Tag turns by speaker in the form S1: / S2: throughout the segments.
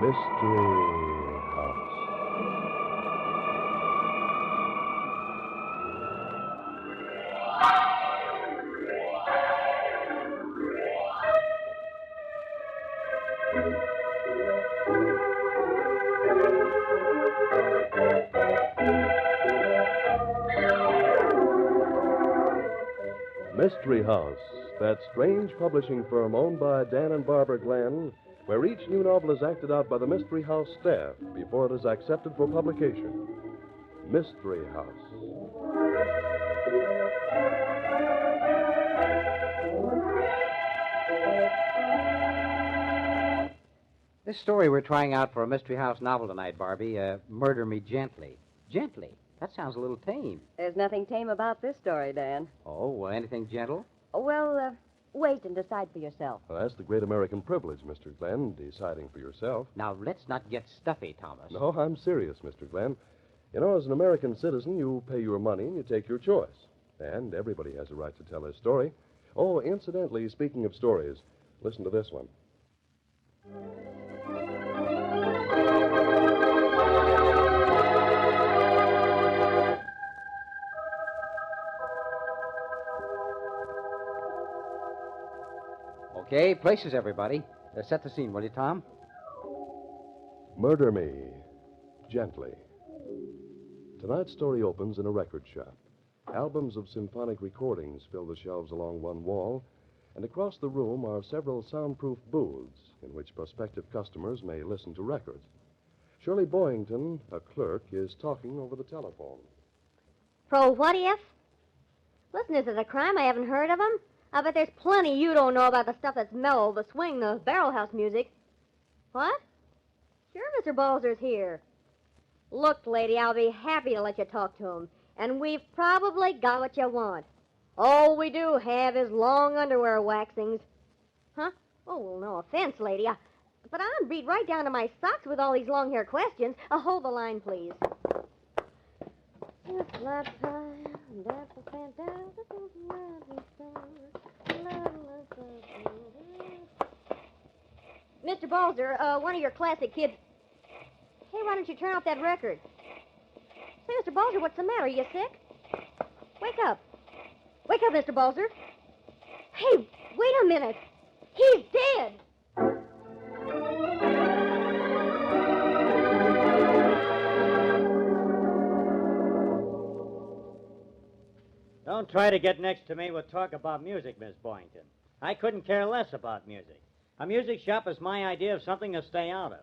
S1: Mystery House. Mystery House, that strange publishing firm owned by Dan and Barbara Glenn, where each new novel is acted out by the Mystery House staff before it is accepted for publication. Mystery House.
S2: This story we're trying out for a Mystery House novel tonight, Barbie, Murder Me Gently. Gently? That sounds a little tame.
S3: There's nothing tame about this story, Dan.
S2: Oh, well, anything gentle?
S3: Well, wait and decide for yourself.
S1: Well, that's the great American privilege, Mr. Glenn, deciding for yourself.
S2: Now, let's not get stuffy, Thomas.
S1: No, I'm serious, Mr. Glenn. You know, as an American citizen, you pay your money and you take your choice. And everybody has a right to tell his story. Oh, incidentally, speaking of stories, listen to this one.
S2: Okay, places, everybody. Set the scene, will you, Tom?
S1: Murder Me Gently. Tonight's story opens in a record shop. Albums of symphonic recordings fill the shelves along one wall, and across the room are several soundproof booths in which prospective customers may listen to records. Shirley Boyington, a clerk, is talking over the telephone.
S4: Pro what if? Listen, is it a crime I haven't heard of them? I bet there's plenty you don't know about the stuff that's mellow, the swing, the barrel house music. What? Sure, Mr. Balzer's here. Look, lady, I'll be happy to let you talk to him. And we've probably got what you want. All we do have is long underwear waxings. Huh? Oh, well, no offense, lady. But I'm beat right down to my socks with all these long-hair questions. Hold the line, please. Mr. Balzer, one of your classic kids. Hey, why don't you turn off that record? Say, Mr. Balzer, what's the matter? Are you sick? Wake up. Wake up, Mr. Balzer. Hey, wait a minute. He's dead.
S5: Don't try to get next to me with talk about music, Miss Boynton. I couldn't care less about music. A music shop is my idea of something to stay out of.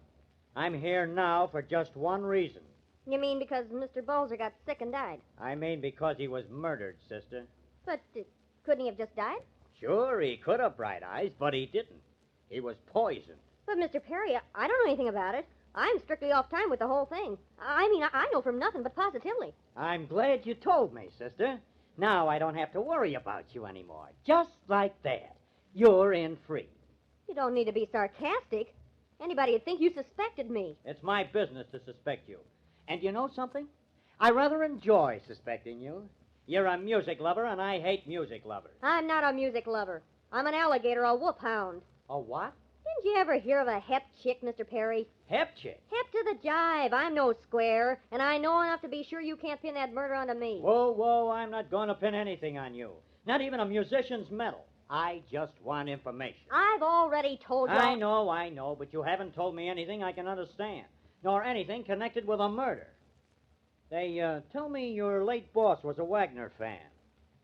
S5: I'm here now for just one reason.
S4: You mean because Mr. Balzer got sick and died?
S5: I mean because he was murdered, sister.
S4: But couldn't he have just died?
S5: Sure, he could have, Bright Eyes, but he didn't. He was poisoned.
S4: But, Mr. Perry, I don't know anything about it. I'm strictly off time with the whole thing. I mean, I know from nothing but positively.
S5: I'm glad you told me, sister. Now I don't have to worry about you anymore. Just like that. You're in free.
S4: You don't need to be sarcastic. Anybody would think you suspected me.
S5: It's my business to suspect you. And you know something? I rather enjoy suspecting you. You're a music lover, and I hate music lovers.
S4: I'm not a music lover. I'm an alligator, a whoop hound.
S5: A what?
S4: Didn't you ever hear of a hep chick, Mr. Perry?
S5: Hep chick?
S4: Hep to the jive. I'm no square, and I know enough to be sure you can't pin that murder onto me.
S5: Whoa, I'm not going to pin anything on you. Not even a musician's medal. I just want information.
S4: I've already told you.
S5: I know, but you haven't told me anything I can understand, nor anything connected with a murder. They tell me your late boss was a Wagner fan.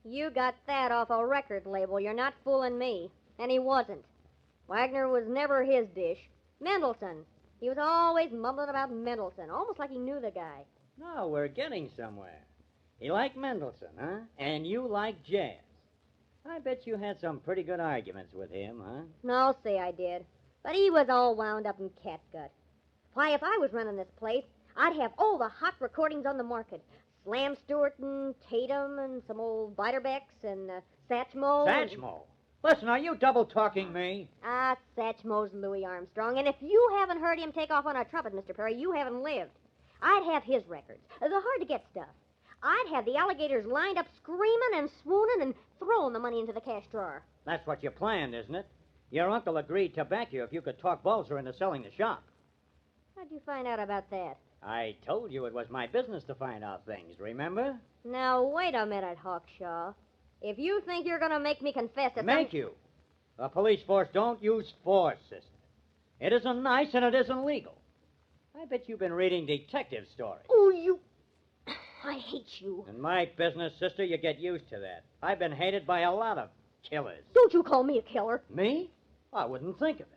S4: You got that off a record label. You're not fooling me. And he wasn't. Wagner was never his dish. Mendelssohn. He was always mumbling about Mendelssohn, almost like he knew the guy.
S5: No, we're getting somewhere. He liked Mendelssohn, huh? And you like jazz. I bet you had some pretty good arguments with him, huh?
S4: No, say I did. But he was all wound up in catgut. Why, if I was running this place, I'd have all the hot recordings on the market. Slam Stewart and Tatum and some old Biderbecks and Satchmo.
S5: Satchmo? Listen, are you double-talking me?
S4: Satchmo's Louis Armstrong. And if you haven't heard him take off on a trumpet, Mr. Perry, you haven't lived. I'd have his records, the hard-to-get stuff. I'd have the alligators lined up screaming and swooning and throwing the money into the cash drawer.
S5: That's what you planned, isn't it? Your uncle agreed to back you if you could talk Balzer into selling the shop.
S4: How'd you find out about that?
S5: I told you it was my business to find out things, remember?
S4: Now, wait a minute, Hawkshaw. If you think you're going to make me confess to
S5: Make you. The police force don't use force, sister. It isn't nice and it isn't legal. I bet you've been reading detective stories.
S4: Oh, you... I hate you.
S5: In my business, sister, you get used to that. I've been hated by a lot of killers.
S4: Don't you call me a killer.
S5: Me? I wouldn't think of it.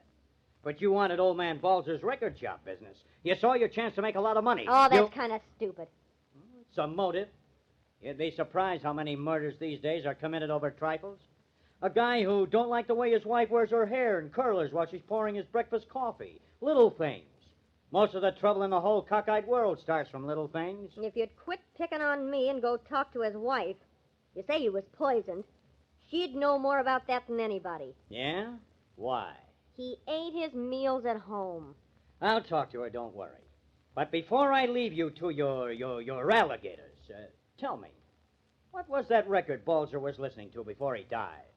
S5: But you wanted old man Balzer's record shop business. You saw your chance to make a lot of money.
S4: Oh, that's kind of stupid.
S5: It's a motive. You'd be surprised how many murders these days are committed over trifles. A guy who don't like the way his wife wears her hair in curlers while she's pouring his breakfast coffee. Little things. Most of the trouble in the whole cockeyed world starts from little things.
S4: If you'd quit picking on me and go talk to his wife, you say he was poisoned, she'd know more about that than anybody.
S5: Yeah? Why?
S4: He ate his meals at home.
S5: I'll talk to her, don't worry. But before I leave you to your alligators, tell me, what was that record Balzer was listening to before he died?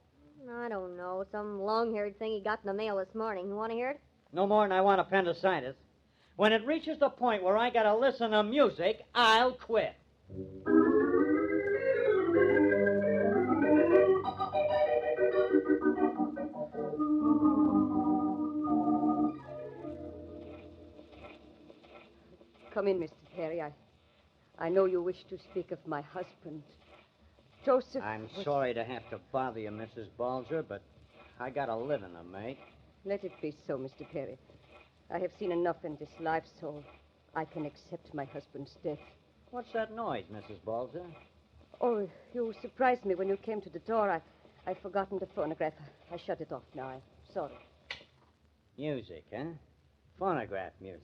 S4: I don't know. Some long-haired thing he got in the mail this morning. You want to hear it?
S5: No more than I want appendicitis. When it reaches the point where I gotta listen to music, I'll quit.
S3: Come in, Mr. Perry. I know you wish to speak of my husband. Joseph.
S5: I'm sorry to have to bother you, Mrs. Balzer, but I got a living to make.
S3: Let it be so, Mr. Perry. I have seen enough in this life, so I can accept my husband's death.
S5: What's that noise, Mrs. Balzer?
S3: Oh, you surprised me when you came to the door. I'd forgotten the phonograph. I shut it off now. I'm sorry.
S5: Music, huh? Phonograph music.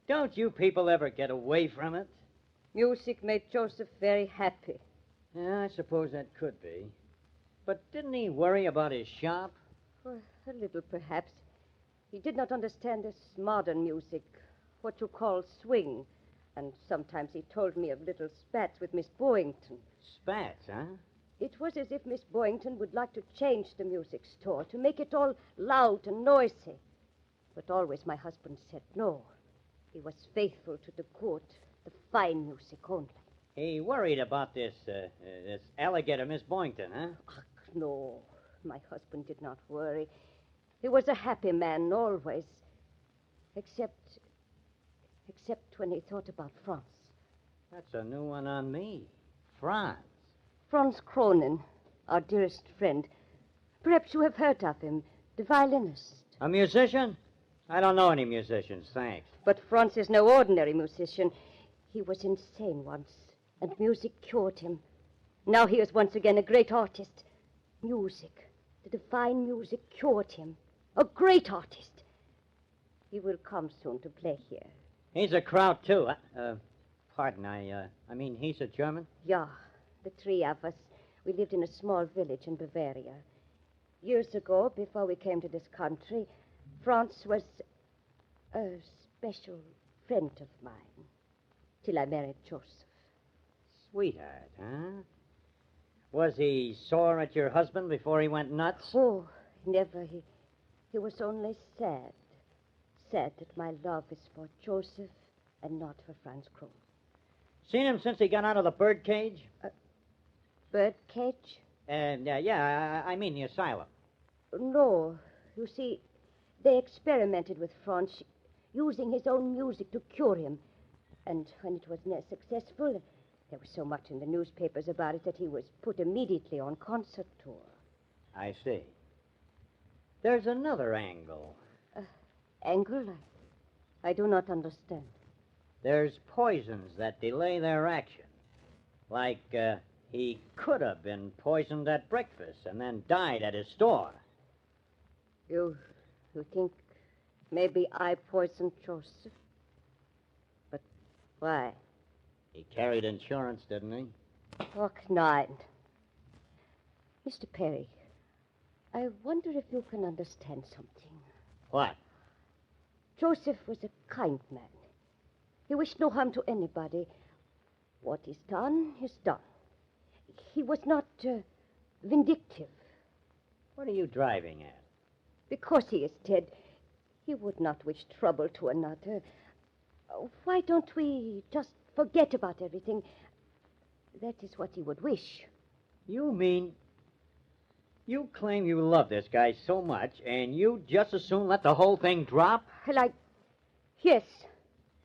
S5: Don't you people ever get away from it?
S3: Music made Joseph very happy.
S5: Yeah, I suppose that could be. But didn't he worry about his shop?
S3: Well, a little, perhaps. He did not understand this modern music, what you call swing. And sometimes he told me of little spats with Miss Boynton.
S5: Spats, huh?
S3: It was as if Miss Boynton would like to change the music store, to make it all loud and noisy. But always my husband said no. He was faithful to the good, the fine music only.
S5: He worried about this alligator, Miss Boynton, huh?
S3: Ach, no. My husband did not worry. He was a happy man always. Except when he thought about Franz.
S5: That's a new one on me. Franz.
S3: Franz Cronin, our dearest friend. Perhaps you have heard of him, the violinist.
S5: A musician? I don't know any musicians, thanks.
S3: But Franz is no ordinary musician. He was insane once, and music cured him. Now he is once again a great artist. Music, the divine music, cured him. A great artist. He will come soon to play here.
S5: He's a crowd, too. Pardon, I mean, he's a German?
S3: Yeah, the three of us. We lived in a small village in Bavaria. Years ago, before we came to this country, Franz was a special friend of mine. Till I married Joseph.
S5: Sweetheart, huh? Was he sore at your husband before he went nuts?
S3: Oh, never. He was only sad. Sad that my love is for Joseph and not for Franz Cronin.
S5: Seen him since he got out of the birdcage?
S3: Birdcage?
S5: I mean the asylum.
S3: No. You see, they experimented with Franz, using his own music to cure him. And when it was not successful, there was so much in the newspapers about it that he was put immediately on concert tour.
S5: I see. There's another angle.
S3: Angle? I do not understand.
S5: There's poisons that delay their action. Like, he could have been poisoned at breakfast and then died at his store.
S3: You think maybe I poisoned Joseph? But why?
S5: He carried insurance, didn't he?
S3: Oh, nein. Mr. Perry, I wonder if you can understand something.
S5: What?
S3: Joseph was a kind man. He wished no harm to anybody. What is done is done. He was not vindictive.
S5: What are you driving at?
S3: Because he is dead, he would not wish trouble to another. Why don't we just forget about everything? That is what he would wish.
S5: You mean you claim you love this guy so much, and you just as soon let the whole thing drop?
S3: Yes.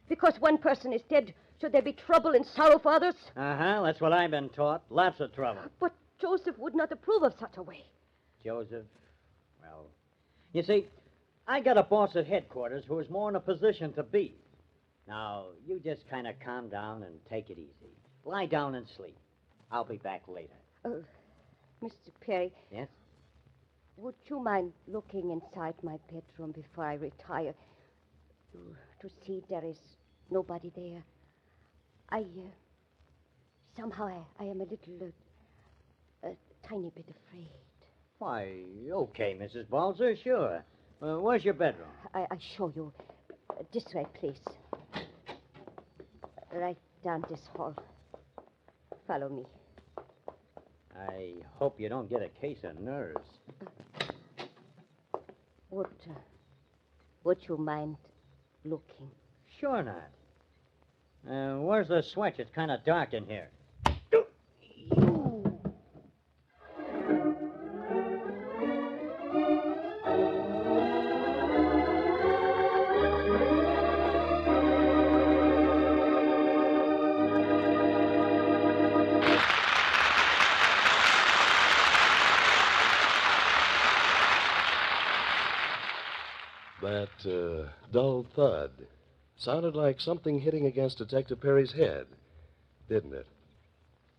S3: Because one person is dead, should there be trouble and sorrow for others?
S5: Uh-huh, that's what I've been taught. Lots of trouble.
S3: But Joseph would not approve of such a way.
S5: Joseph, well, you see, I got a boss at headquarters who is more in a position to be. Now, you just kind of calm down and take it easy. Lie down and sleep. I'll be back later.
S3: Mr. Perry.
S5: Yes?
S3: Would you mind looking inside my bedroom before I retire to see there is nobody there? Somehow I am a little, a tiny bit afraid.
S5: Why, okay, Mrs. Balzer, sure. Where's your bedroom?
S3: I show you. This way, please. Right down this hall. Follow me.
S5: I hope you don't get a case of nerves.
S3: Would you mind looking?
S5: Sure not. Where's the switch? It's kind of dark in here.
S1: That dull thud sounded like something hitting against Detective Perry's head, didn't it?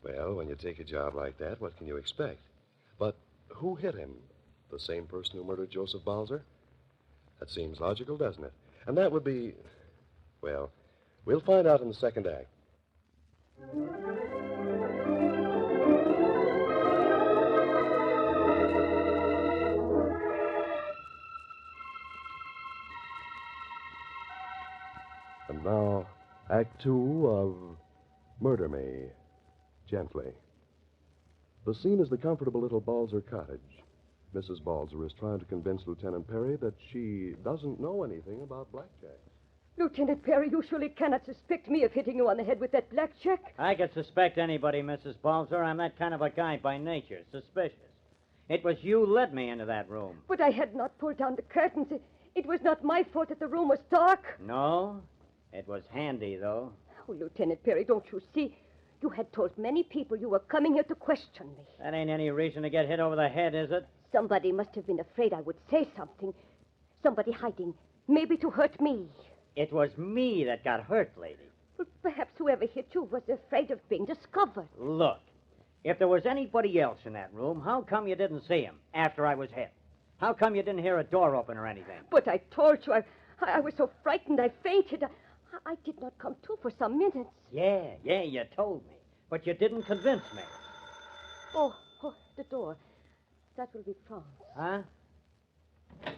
S1: Well, when you take a job like that, what can you expect? But who hit him? The same person who murdered Joseph Balzer? That seems logical, doesn't it? And that would be... Well, we'll find out in the second act. And now, Act 2 of Murder Me Gently. The scene is the comfortable little Balzer cottage. Mrs. Balzer is trying to convince Lieutenant Perry that she doesn't know anything about blackjack.
S3: Lieutenant Perry, you surely cannot suspect me of hitting you on the head with that blackjack.
S5: I could suspect anybody, Mrs. Balzer. I'm that kind of a guy by nature, suspicious. It was you led me into that room.
S3: But I had not pulled down the curtains. It was not my fault that the room was dark.
S5: No? It was handy, though.
S3: Oh, Lieutenant Perry, don't you see? You had told many people you were coming here to question me.
S5: That ain't any reason to get hit over the head, is it?
S3: Somebody must have been afraid I would say something. Somebody hiding, maybe to hurt me.
S5: It was me that got hurt, lady.
S3: But perhaps whoever hit you was afraid of being discovered.
S5: Look, if there was anybody else in that room, how come you didn't see him after I was hit? How come you didn't hear a door open or anything?
S3: But I told you, I was so frightened I fainted. I did not come to for some minutes.
S5: Yeah, you told me. But you didn't convince me.
S3: Oh, the door. That will be Franz.
S5: Huh?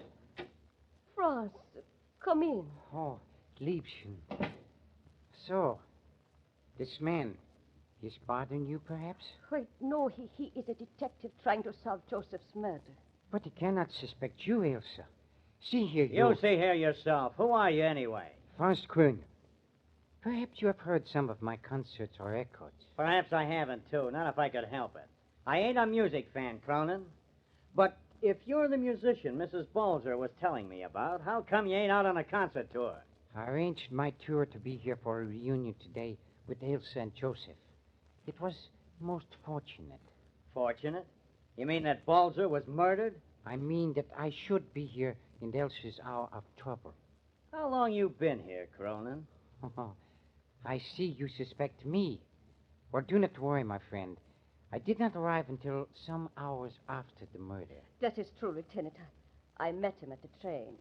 S3: Franz, come in.
S2: Oh, Liebchen. So, this man, he's bothering you, perhaps?
S3: Wait, no, he is a detective trying to solve Joseph's murder.
S2: But he cannot suspect you, Elsa. See here,
S5: You see here yourself. Who are you, anyway?
S2: Franz Kroon. Perhaps you have heard some of my concerts or records.
S5: Perhaps I haven't, too. Not if I could help it. I ain't a music fan, Cronin. But if you're the musician Mrs. Balzer was telling me about, how come you ain't out on a concert tour?
S2: I arranged my tour to be here for a reunion today with Elsa and Joseph. It was most fortunate.
S5: Fortunate? You mean that Balzer was murdered?
S2: I mean that I should be here in Elsa's hour of trouble.
S5: How long you been here, Cronin?
S2: Oh, I see you suspect me. Well, do not worry, my friend. I did not arrive until some hours after the murder.
S3: That is true, Lieutenant. I met him at the train.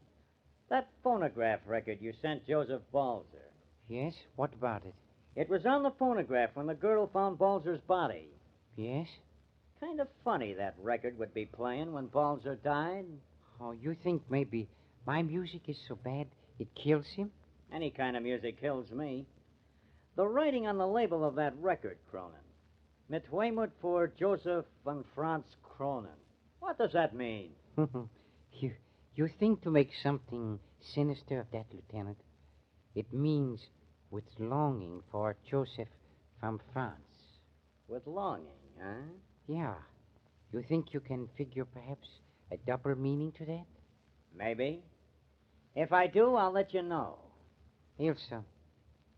S5: That phonograph record you sent Joseph Balzer.
S2: Yes? What about it?
S5: It was on the phonograph when the girl found Balzer's body.
S2: Yes?
S5: Kind of funny that record would be playing when Balzer died.
S2: Oh, you think maybe my music is so bad it kills him?
S5: Any kind of music kills me. The writing on the label of that record, Cronin. Mit Weymut for Joseph von Franz Cronin. What does that mean?
S2: You think to make something sinister of that, Lieutenant? It means with longing for Joseph from France.
S5: With longing, huh?
S2: Yeah. You think you can figure perhaps a double meaning to that?
S5: Maybe. If I do, I'll let you know.
S2: Ilsa,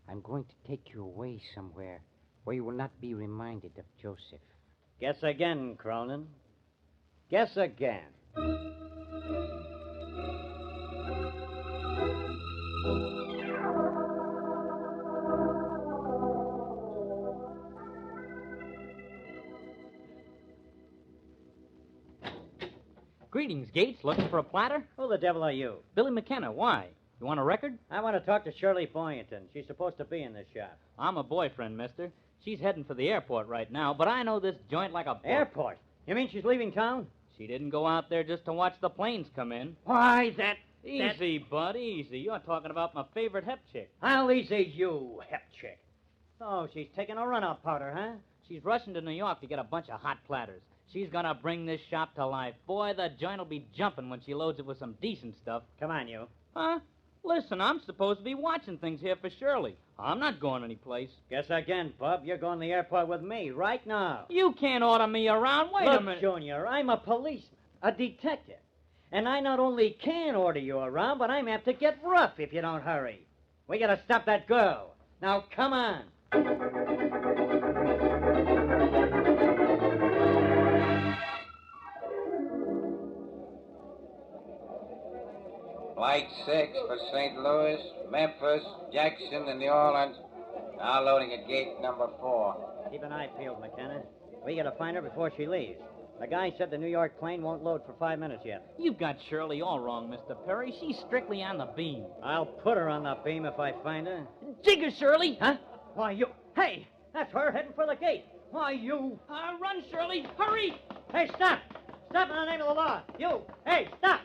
S2: I'm going to take you away somewhere where you will not be reminded of Joseph.
S5: Guess again, Cronin. Guess again.
S6: Greetings, Gates. Looking for a platter?
S5: Who the devil are you?
S6: Billy McKenna. Why? You want a record?
S5: I want to talk to Shirley Boynton. She's supposed to be in this shop.
S6: I'm a boyfriend, mister. She's heading for the airport right now, but I know this joint like a book.
S5: Airport? You mean she's leaving town?
S6: She didn't go out there just to watch the planes come in.
S5: Why, that...
S6: Easy, bud, easy. You're talking about my favorite hep chick.
S5: I'll easy you, hep chick. Oh, she's taking a run-out powder, huh?
S6: She's rushing to New York to get a bunch of hot platters. She's gonna bring this shop to life. Boy, the joint'll be jumping when she loads it with some decent stuff.
S5: Come on, you.
S6: Huh? Listen, I'm supposed to be watching things here for Shirley. I'm not going anyplace.
S5: Guess again, bub. You're going to the airport with me right now.
S6: You can't order me around. Wait
S5: Look,
S6: a minute.
S5: Junior, I'm a policeman, a detective. And I not only can order you around, but I'm apt to get rough if you don't hurry. We gotta stop that girl. Now, come on.
S7: Flight 6 for St. Louis, Memphis, Jackson, and New Orleans. Now loading at gate number 4.
S5: Keep an eye peeled, McKenna. We gotta find her before she leaves. The guy said the New York plane won't load for 5 minutes yet.
S6: You've got Shirley all wrong, Mr. Perry. She's strictly on the beam.
S5: I'll put her on the beam if I find her.
S6: Jigger, Shirley!
S5: Huh? Why, you... Hey, that's her heading for the gate. Why, you...
S6: Run, Shirley! Hurry!
S5: Hey, stop! Stop in the name of the law. You! Hey, stop!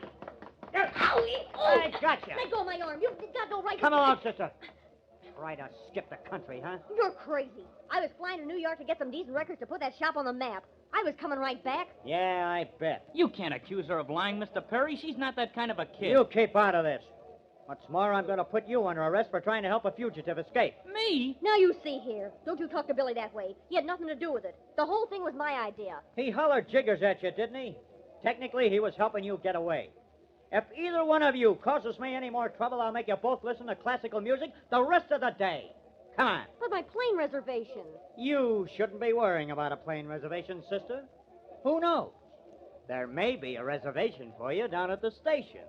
S4: Owie!
S5: I got you.
S4: Let go of my arm. You've got no right
S5: Come
S4: to...
S5: along, sister. Try to skip the country, huh?
S4: You're crazy. I was flying to New York to get some decent records to put that shop on the map. I was coming right back.
S5: Yeah, I bet.
S6: You can't accuse her of lying, Mr. Perry. She's not that kind of a kid.
S5: You keep out of this. What's more, I'm going to put you under arrest for trying to help a fugitive escape.
S6: Me?
S4: Now you see here. Don't you talk to Billy that way. He had nothing to do with it. The whole thing was my idea.
S5: He hollered jiggers at you, didn't he? Technically, he was helping you get away. If either one of you causes me any more trouble, I'll make you both listen to classical music the rest of the day. Come on.
S4: But my plane reservation.
S5: You shouldn't be worrying about a plane reservation, sister. Who knows? There may be a reservation for you down at the station.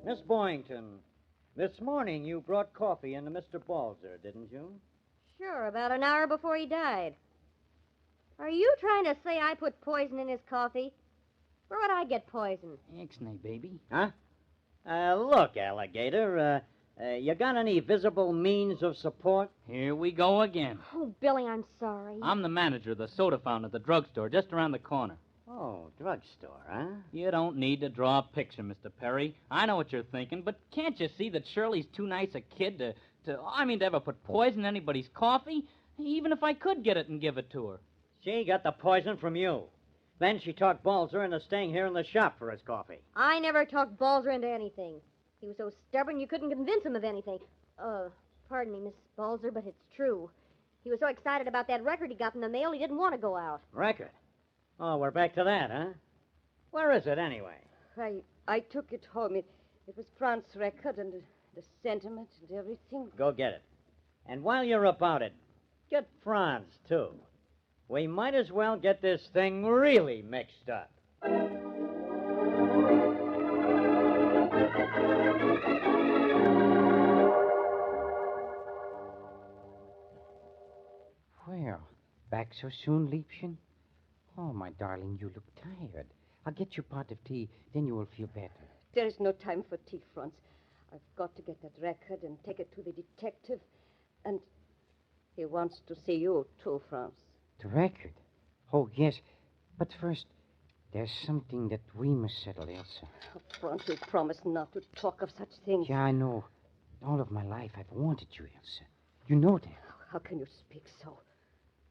S5: Miss Boynton, this morning you brought coffee into Mr. Balzer, didn't you?
S4: Sure, about an hour before he died. Are you trying to say I put poison in his coffee? Where would I get poison?
S6: Ixnay, baby.
S5: Huh? Look, alligator, you got any visible means of support?
S6: Here we go again.
S4: Oh, Billy, I'm sorry.
S6: I'm the manager of the soda fountain at the drugstore just around the corner.
S5: Oh, drugstore, huh?
S6: You don't need to draw a picture, Mr. Perry. I know what you're thinking, but can't you see that Shirley's too nice a kid to ever put poison in anybody's coffee? Even if I could get it and give it to her.
S5: She got the poison from you. Then she talked Balzer into staying here in the shop for his coffee.
S4: I never talked Balzer into anything. He was so stubborn you couldn't convince him of anything. Pardon me, Miss Balzer, but it's true. He was so excited about that record he got in the mail, he didn't want to go out.
S5: Record? Oh, we're back to that, huh? Where is it, anyway?
S3: I took it home. It was France's record and the sentiment and everything.
S5: Go get it. And while you're about it, get Franz, too. We might as well get this thing really mixed up.
S2: Well, back so soon, Liebchen? Oh, my darling, you look tired. I'll get you a pot of tea, then you will feel better.
S3: There is no time for tea, Franz. I've got to get that record and take it to the detective. And he wants to see you, too, Franz.
S2: The record? Oh, yes. But first, there's something that we must settle, Elsa.
S3: Oh, Franz, you promised not to talk of such things.
S2: Yeah, I know. All of my life, I've wanted you, Elsa. You know that.
S3: How can you speak so?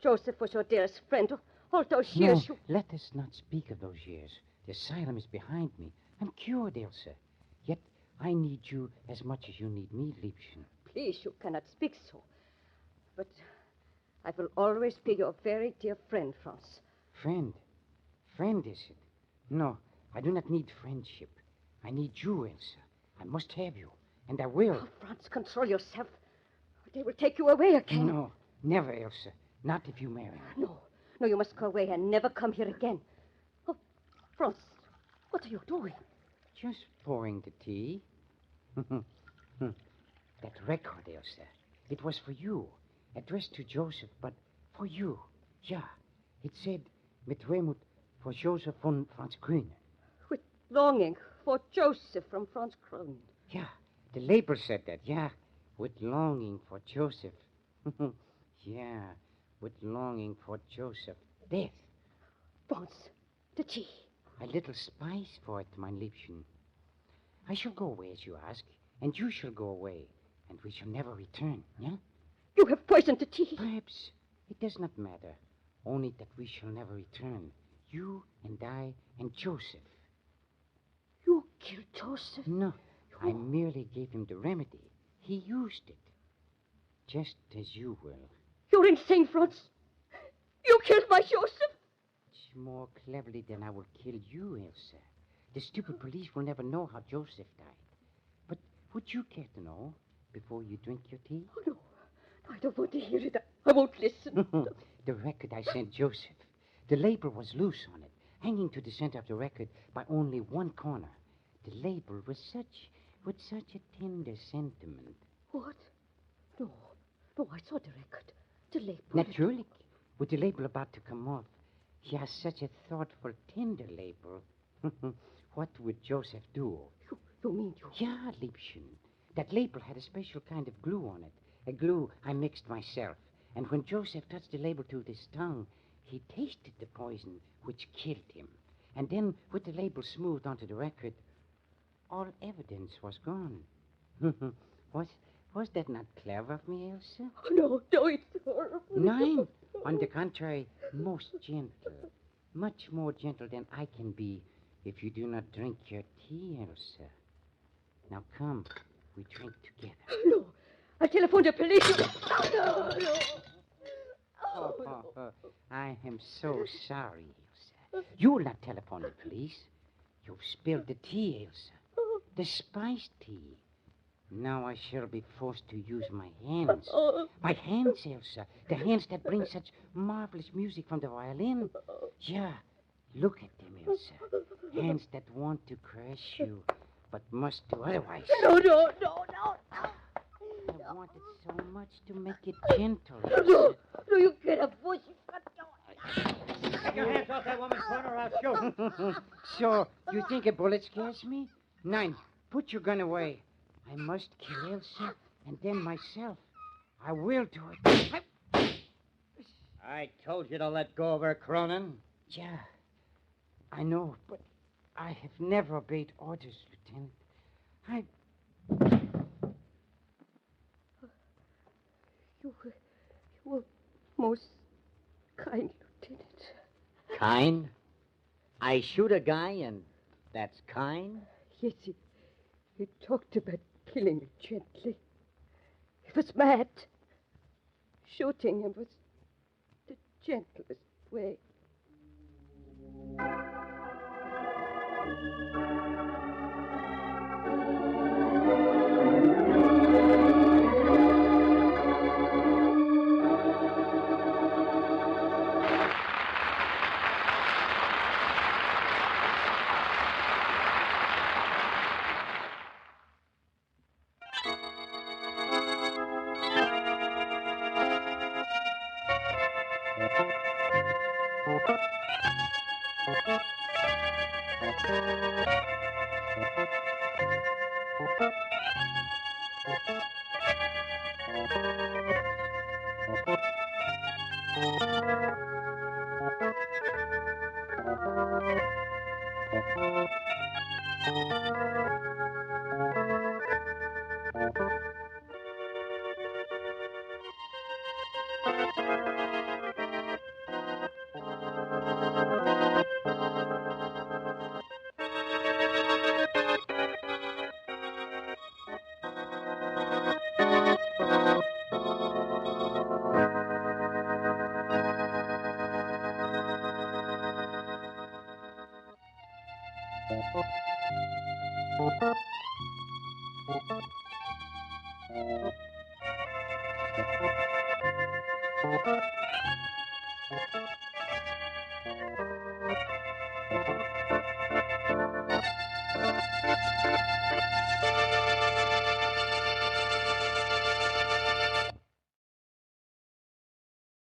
S3: Joseph was your dearest friend. All those
S2: No,
S3: years you...
S2: let us not speak of those years. The asylum is behind me. I'm cured, Elsa. Yet I need you as much as you need me, Liebchen.
S3: Please, you cannot speak so. But I will always be your very dear friend, Franz.
S2: Friend? Friend, is it? No, I do not need friendship. I need you, Elsa. I must have you, and I will.
S3: Oh, Franz, control yourself. They will take you away again.
S2: No, never, Elsa. Not if you marry me.
S3: No, you must go away and never come here again. Oh, Franz, what are you doing?
S2: Just pouring the tea. That record, Elsa. It was for you. Addressed to Joseph, but for you. Yeah. It said, mit Wehmut for Joseph von Franz Grün.
S3: With longing for Joseph from Franz Grün.
S2: Yeah. The label said that, yeah. With longing for Joseph. Yeah. With longing for Joseph. Death.
S3: Franz, the tea.
S2: A little spice for it, mein Liebchen. I shall go away, as you ask, and you shall go away, and we shall never return, yeah?
S3: You have poisoned the tea.
S2: Perhaps. It does not matter. Only that we shall never return. You and I and Joseph.
S3: You killed Joseph?
S2: No, I merely gave him the remedy. He used it. Just as you will.
S3: You're insane, Franz. You killed my Joseph.
S2: Much more cleverly than I will kill you, Elsa. The stupid police will never know how Joseph died. But would you care to know before you drink your tea?
S3: Oh, no. I don't want to hear it. I won't listen.
S2: The record I sent Joseph. The label was loose on it, hanging to the center of the record by only one corner. The label was with such a tender sentiment.
S3: What? No, I saw the record. The label.
S2: Naturally, with the label about to come off. Yeah, such a thoughtful, tender label. What would Joseph do?
S3: You mean you...
S2: Yeah, Liebchen. That label had a special kind of glue on it. A glue I mixed myself. And when Joseph touched the label to his tongue, he tasted the poison which killed him. And then, with the label smoothed onto the record, all evidence was gone. Was that not clever of me, Elsa?
S3: Oh, no, it's horrible.
S2: Nine. On the contrary, most gentle. Much more gentle than I can be if you do not drink your tea, Elsa. Now come, we drink together.
S3: No, I'll telephone the police. No.
S2: I am so sorry, Elsa. You will not telephone the police. You've spilled the tea, Elsa. The spiced tea. Now I shall be forced to use my hands. My hands, Elsa. The hands that bring such marvelous music from the violin. Yeah, look at them, Elsa. Hands that want to crush you, but must do otherwise.
S3: No.
S2: I wanted so much to make it gentle, Elsa.
S3: No, you get a voice.
S5: Take your hands off that woman's corner or I'll shoot.
S2: So, you think a bullet scares me? Nine, put your gun away. I must kill Elsa and then myself. I will do it.
S5: I told you to let go of her, Cronin.
S2: Yeah, I know, but I have never obeyed orders, Lieutenant.
S3: You were most kind, Lieutenant.
S5: Kind? I shoot a guy and that's kind?
S3: Yes, he talked about killing me gently. He was mad. Shooting him was the gentlest way.